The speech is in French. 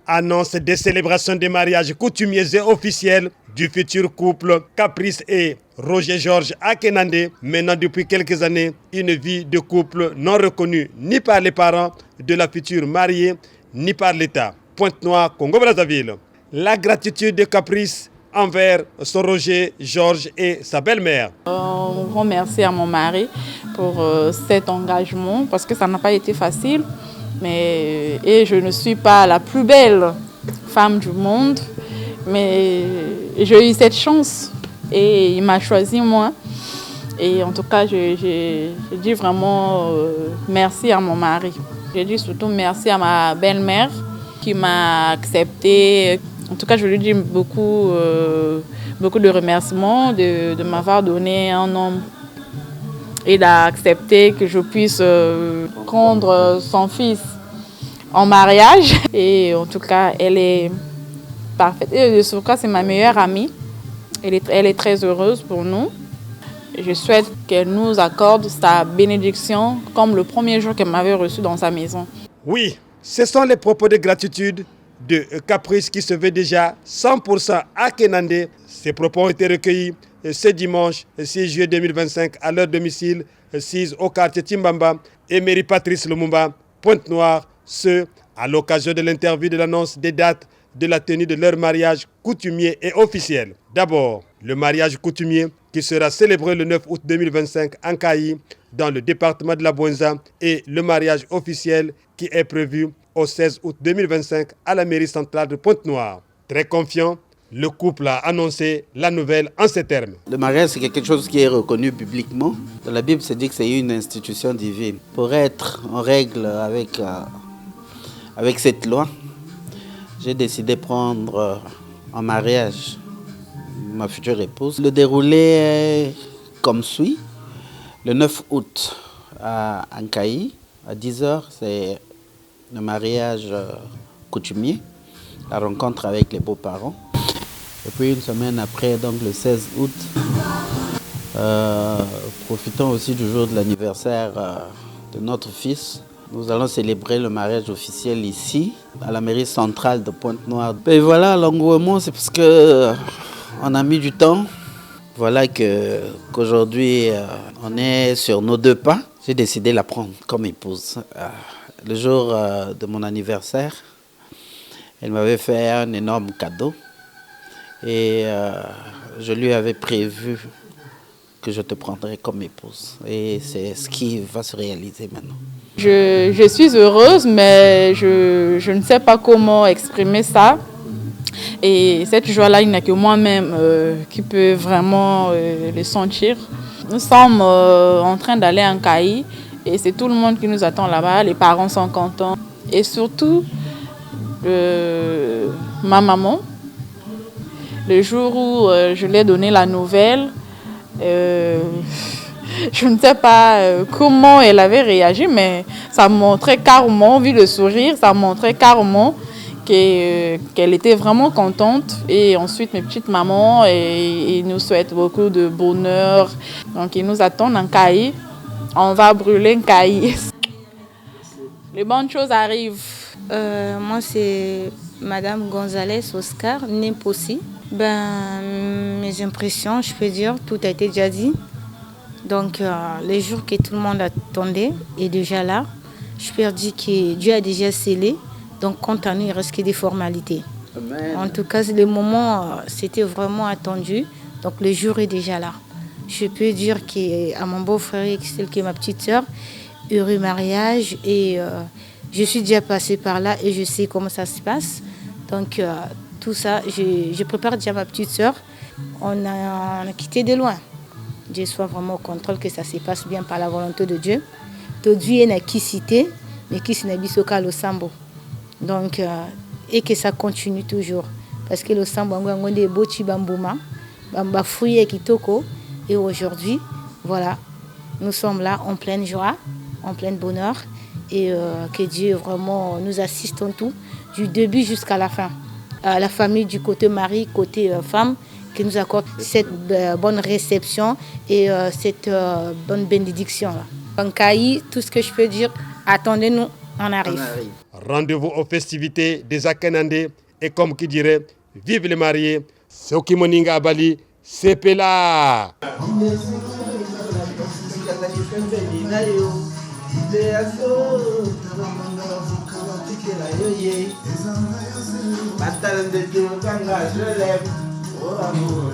annonce des célébrations de mariage coutumiers et officiels du futur couple Caprice et Roger Georges Akenande, menant depuis quelques années une vie de couple non reconnue ni par les parents de la future mariée ni par l'État. Pointe-Noire, Congo-Brazzaville. La gratitude de Caprice envers son Roger Georges et sa belle-mère. Un grand merci à mon mari pour cet engagement parce que ça n'a pas été facile. Et je ne suis pas la plus belle femme du monde, mais j'ai eu cette chance et il m'a choisi moi. Et en tout cas, je dis vraiment merci à mon mari. Je dis surtout merci à ma belle-mère qui m'a accepté. En tout cas, je lui dis beaucoup de remerciements de m'avoir donné un homme et d'accepter que je puisse prendre son fils en mariage. Et en tout cas, elle est parfaite. Et en tout cas, c'est ma meilleure amie. Elle est très heureuse pour nous. Je souhaite qu'elle nous accorde sa bénédiction comme le premier jour qu'elle m'avait reçu dans sa maison. Oui, ce sont les propos de gratitude de Caprice qui se veut déjà 100% à Kenande. Ces propos ont été recueillis ce dimanche 6 juillet 2025 à leur domicile 6 au quartier Timbamba et mairie Patrice Lumumba, Pointe-Noire, ce à l'occasion de l'interview de l'annonce des dates de la tenue de leur mariage coutumier et officiel. D'abord, le mariage coutumier qui sera célébré le 9 août 2025 en Kayi, dans le département de la Bouenza, et le mariage officiel qui est prévu au 16 août 2025 à la mairie centrale de Pointe-Noire. Très confiant, le couple a annoncé la nouvelle en ces termes. Le mariage, c'est quelque chose qui est reconnu publiquement. Dans la Bible, c'est dit que c'est une institution divine. Pour être en règle avec cette loi, j'ai décidé de prendre en mariage ma future épouse. Le déroulé est comme suit. Le 9 août à Ankaï, à 10h, c'est le mariage coutumier, la rencontre avec les beaux-parents. Et puis une semaine après, donc le 16 août, profitons aussi du jour de l'anniversaire de notre fils. Nous allons célébrer le mariage officiel ici, à la mairie centrale de Pointe-Noire. Et voilà, l'engouement, c'est parce qu'on a mis du temps. Voilà qu'aujourd'hui, on est sur nos deux pas. J'ai décidé de la prendre comme épouse. Le jour de mon anniversaire, elle m'avait fait un énorme cadeau. Et je lui avais prévu que je te prendrais comme épouse. Et c'est ce qui va se réaliser maintenant. Je suis heureuse, mais je ne sais pas comment exprimer ça. Et cette joie-là, il n'y a que moi-même qui peut vraiment le sentir. Nous sommes en train d'aller en Kayi et c'est tout le monde qui nous attend là-bas. Les parents sont contents. Et surtout, ma maman, le jour où je lui ai donné la nouvelle, je ne sais pas comment elle avait réagi, mais ça montrait carrément, vu le sourire, ça montrait carrément qu'elle était vraiment contente. Et ensuite, mes petites mamans, ils nous souhaitent beaucoup de bonheur. Donc, ils nous attendent en Kayi. On va brûler en Kayi. Les bonnes choses arrivent. Moi, c'est Madame Gonzalez Oscar Nempossi. Mes impressions, je peux dire, tout a été déjà dit. Donc, le jour que tout le monde attendait est déjà là. Je peux dire que Dieu a déjà scellé. Donc, quant à nous, il ne reste que des formalités. Amen. En tout cas, le moment, c'était vraiment attendu. Donc, le jour est déjà là. Je peux dire qu'à mon beau-frère, celle qui est ma petite sœur, heureux mariage. Et je suis déjà passée par là et je sais comment ça se passe. Donc, tout ça, je prépare déjà ma petite sœur. On a quitté de loin. Dieu soit vraiment au contrôle que ça se passe bien par la volonté de Dieu. Tout Dieu n'a qui cité, mais qui s'est bisoka le sambo. Donc, et que ça continue toujours. Parce que le sambo, on a des bochi bambouma, bamba fouillé kitoko. Et aujourd'hui, voilà, nous sommes là en pleine joie, en plein bonheur. Et que Dieu vraiment nous assiste en tout, du début jusqu'à la fin. La famille du côté mari, côté femme, qui nous accorde cette bonne réception et cette bonne bénédiction. En Kayi, tout ce que je peux dire, attendez-nous, on arrive. Rendez-vous aux festivités des Akenandé et comme qui dirait, vive les mariés, Soki Moninga Bali, c'est là. Je l'aime, oh amour,